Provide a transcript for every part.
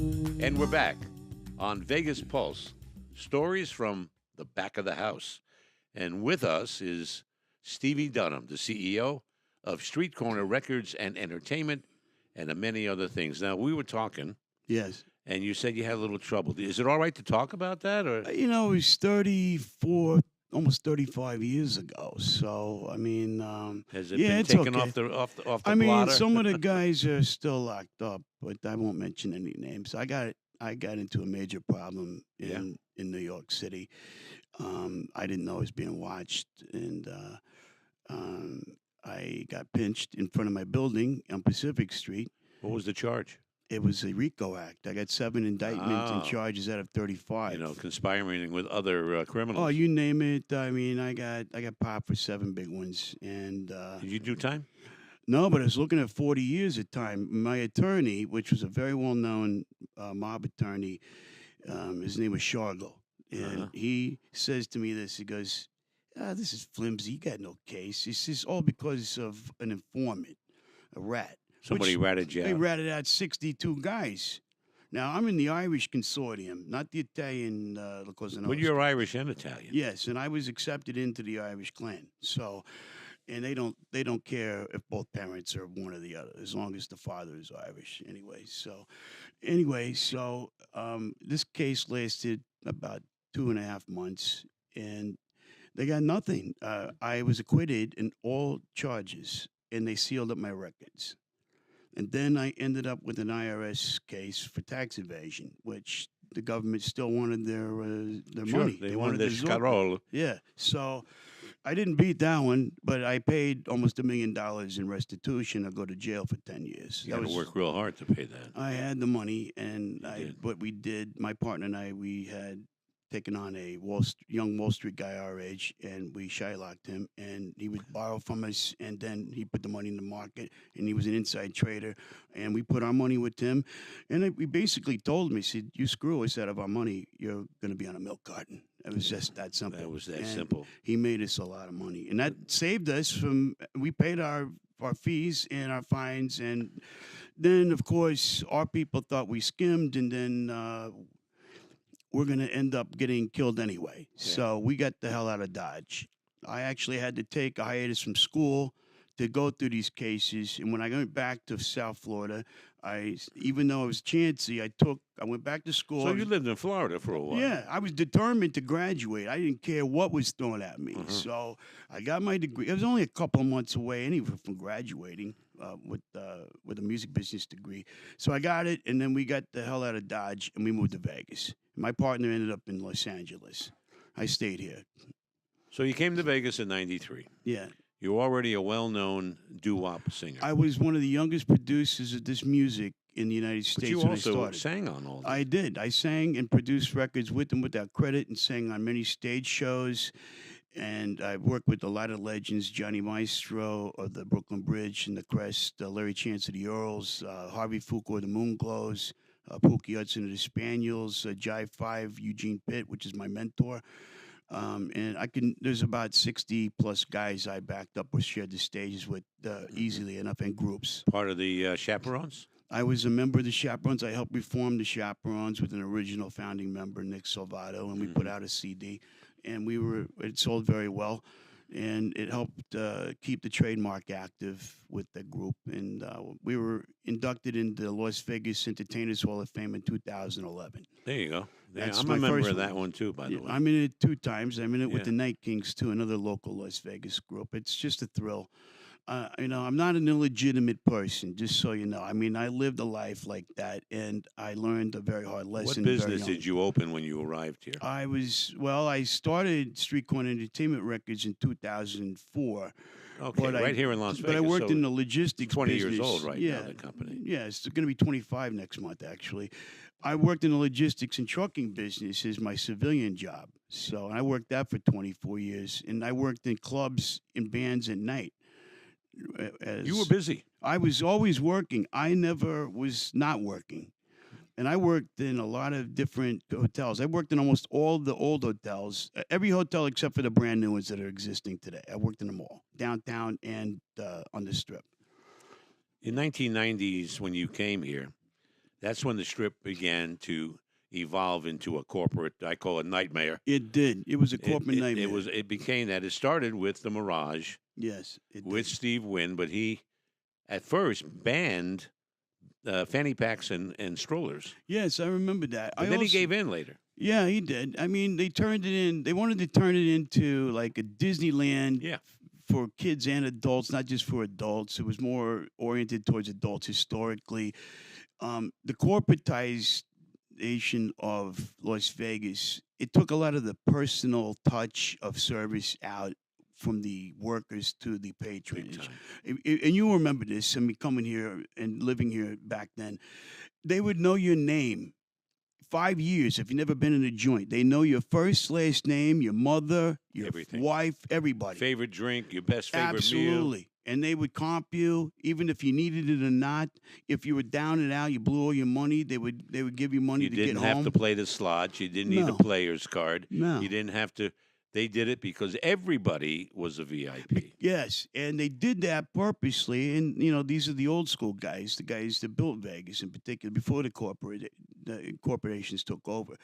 And we're back on Vegas Pulse, stories from the back of the house. And with us is Stevie Dunham, the CEO of Street Corner Records and Entertainment, and many other things. Now, we were talking, Yes. and you said you had a little trouble. Is it all right to talk about that? Or It was 34, almost 35 years ago. So, has it yeah, been it's taken okay. off the I mean, blotter? some of the guys are still locked up, but I won't mention any names. I got into a major problem Yeah. in New York City. I didn't know I was being watched, and um, I got pinched in front of my building on Pacific Street. What was the charge? It was a RICO Act. I got 7 indictments and Oh, charges out of 35. conspiring with other Oh, criminals. you name it. I mean, I got popped for 7 big ones, and Did you do time? no, but I was looking at 40 years at time. My attorney, which was a very well-known mob attorney, his name was Shargo, Uh-huh. and he says to me this. He goes, "This is flimsy. You got no case. This is all because of an informant, a rat. Somebody Which ratted you they out. ratted out 62 guys." Now I'm in the Irish consortium, not the Italian La Cosa But Nostra. you're Irish and Italian. Yes, and I was accepted into the Irish clan. So, and they don't care if both parents are one or the other, as long as the father is Irish. Anyway, this case lasted about 2.5 months, and they got nothing. I was acquitted in all charges, and they sealed up my records. And then I ended up with an IRS case for tax evasion, which the government still wanted their Sure, money. they wanted the their zork. scarol. Yeah. So I didn't beat that one, but I paid almost $1 million in restitution. I go to jail for 10 years. You got to work real hard to pay that. I had the money, and did. what we did, my partner and I, we had taken on a young Wall Street guy our age, and we Shylocked him, and he would borrow from us, and then he put the money in the market, and he was an inside trader, and we put our money with him, and we basically told him, he said, "You screw us out of our money, you're going to be on a milk carton." It was just that simple. That was that And simple. He made us a lot of money, and that saved us from. We paid our fees and our fines, and then of course our people thought we skimmed, and then we're going to end up getting killed anyway. So we got the hell out of Dodge. I actually had to take a hiatus from school to go through these cases, and when I went back to South Florida, even though I was chancy, I went back to school. So you lived in Florida for a while. Yeah, I was determined to graduate. I didn't care what was thrown at me. So I got my degree. It was only a couple of months away anyway from graduating with a music business degree. So I got it, and then we got the hell out of Dodge, and we moved to Vegas. My partner ended up in Los Angeles. I stayed here. So you came to Vegas in '93. Yeah. You're already a well-known doo-wop singer. I was one of the youngest producers of this music in the United States but you when I also started. sang on all that. I did. I sang and produced records with them without credit, and sang on many stage shows. And I worked with a lot of legends: Johnny Maestro of the Brooklyn Bridge and the Crest, Larry Chance of the Earls, Harvey Fuqua of the Moonglows, Pookie Hudson of the Spaniels, Jive Five, Eugene Pitt, which is my mentor. And there's about 60 plus guys I backed up or shared the stages with easily enough in groups. Part of the Chaperones? I was a member of the Chaperones. I helped reform the Chaperones with an original founding member, Nick Salvato, and we put out a CD, and it sold very well, and it helped keep the trademark active with the group. And we were inducted into the Las Vegas Entertainers Hall of Fame in 2011. There you go. Yeah, That's I'm my a member first of that one. one too, by the way. I'm in it 2 times. I'm in it with Yeah. the Night Kings too, another local Las Vegas group. It's just a thrill. I'm not an illegitimate person, just so you know. I mean, I lived a life like that, and I learned a very hard What lesson. very business young. did you open when you arrived here? I started Street Corner Entertainment Records in 2004. Okay, but right here in Las Vegas. But I worked so in the logistics 20 business. years old right yeah, now, the company. Yeah, it's going to be 25 next month, actually. I worked in the logistics and trucking business as my civilian job. So I worked that for 24 years, and I worked in clubs and bands at night. You were busy. I was always working. I never was not working. And I worked in a lot of different hotels. I worked in almost all the old hotels, every hotel except for the brand new ones that are existing today. I worked in them all, downtown and on the Strip. In 1990s, when you came here, That's when the Strip began to evolve into a corporate, I call it nightmare. It did. It was a It, corporate it, nightmare. it became that. It started with the Mirage Yes, it with did. Steve Wynn, but he at first banned fanny packs and strollers. Yes, I remember that. But then he gave in later. Yeah, he did. I mean, they turned it in. They wanted to turn it into like a Disneyland Yeah. for kids and adults, not just for adults. It was more oriented towards adults historically. The corporatization of Las Vegas, it took a lot of the personal touch of service out from the workers to the Big patronage. time. And you remember this, I mean, coming here and living here back then, they would know your name 5 years if you've never been in a joint. They know your first, last name, your mother, your Everything. wife, everybody. Favorite drink, your best favorite meal. Absolutely. And they would comp you, even if you needed it or not. If you were down and out, you blew all your money. They would give you money You to didn't get have home. to play the slots. You didn't need a No. player's card. No. You didn't have to. They did it because everybody was a VIP. Yes, and they did that purposely. And these are the old school guys, the guys that built Vegas in particular before the corporations took over.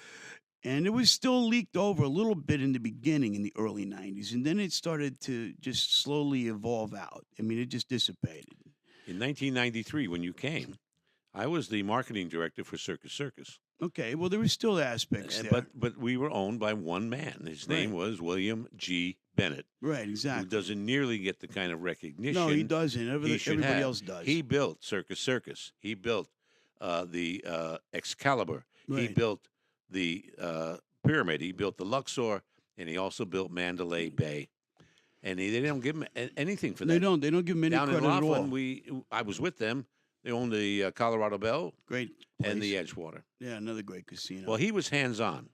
And it was still leaked over a little bit in the beginning in the early '90s, and then it started to just slowly evolve out. I mean, it just dissipated. In 1993, when you came, I was the marketing director for Circus Circus. Okay, well, there were still aspects there. But we were owned by one man. His name was William G. Bennett, Right, who exactly. doesn't nearly get the kind of recognition No, he doesn't. he should Everybody have. else does. He built Circus Circus. He built the Excalibur. He Right. built the Pyramid. He built the Luxor, and he also built Mandalay Bay. And they don't give him anything for that. They don't give him any Down in credit at all. Laughlin, I was with them. They owned the Colorado Bell Great and the place. Edgewater. Yeah, another great casino. Well, he was hands-on.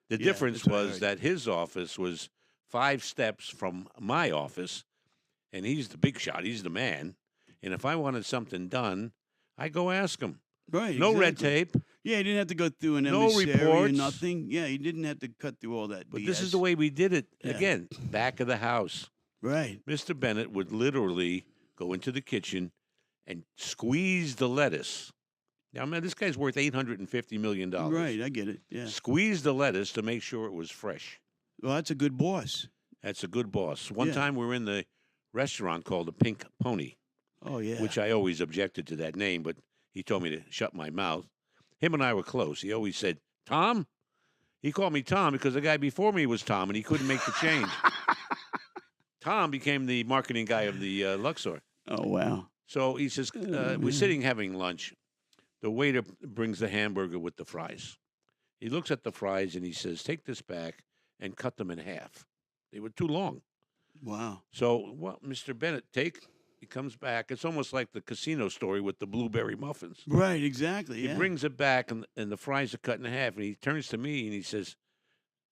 The Yeah, difference that's what I was heard. that his office was 5 steps from my office, and he's the big shot. He's the man. And if I wanted something done, I go ask him. Right. No red exactly. tape. Yeah, he didn't have to go through an No emissary or reports. nothing. Yeah, he didn't have to cut through all that. But BS. this is the way we did it. Yeah. Again, back of the house. Right. Mr. Bennett would literally go into the kitchen and squeeze the lettuce. Now, man, this guy's worth $850 million. Right. I get it. Yeah. Squeeze the lettuce to make sure it was fresh. Well, that's a good boss. That's a good boss. One Yeah. time we were in the restaurant called the Pink Pony, Oh yeah. which I always objected to that name, but he told me to shut my mouth. Him and I were close. He always said, Tom? He called me Tom because the guy before me was Tom, and he couldn't make the change. Tom became the marketing guy of the Luxor. Oh wow. So he says, we're man. sitting having lunch. The waiter brings the hamburger with the fries. He looks at the fries and he says, take this back and cut them in half. They were too long. Wow. So what Mr. Bennett he comes back. It's almost like the casino story with the blueberry muffins. Right. Exactly. He Yeah. brings it back and the fries are cut in half. And he turns to me and he says,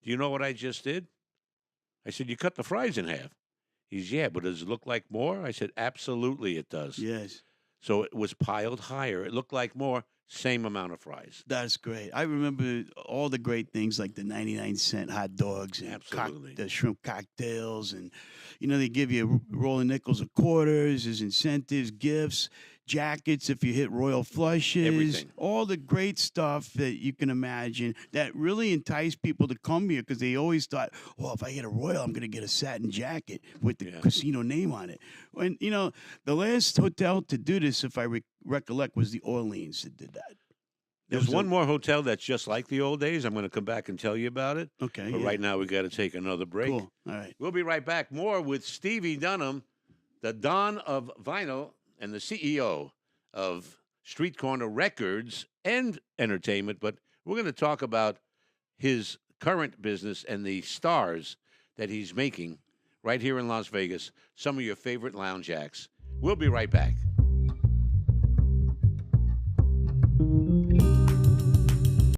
do you know what I just did? I said, you cut the fries in half. He's, yeah, but does it look like more? I said, absolutely it does. Yes. So it was piled higher. It looked like more, same amount of fries. That's great. I remember all the great things like the 99-cent hot dogs and Absolutely. the shrimp cocktails. And, they give you rolling nickels of quarters, there's incentives, gifts, jackets if you hit royal flushes. Everything. All the great stuff that you can imagine that really enticed people to come here because they always thought, well, if I get a royal, I'm going to get a satin jacket with the Yeah. casino name on it. And, the last hotel to do this, if I recollect, was the Orleans that did that. There's one more hotel that's just like the old days. I'm going to come back and tell you about it. Okay. But yeah. right now we got to take another break. Cool. All right. We'll be right back. More with Stevie Dunham, the Don of Vinyl and the CEO of Street Corner Records and Entertainment. But we're going to talk about his current business and the stars that he's making right here in Las Vegas, some of your favorite lounge acts. We'll be right back.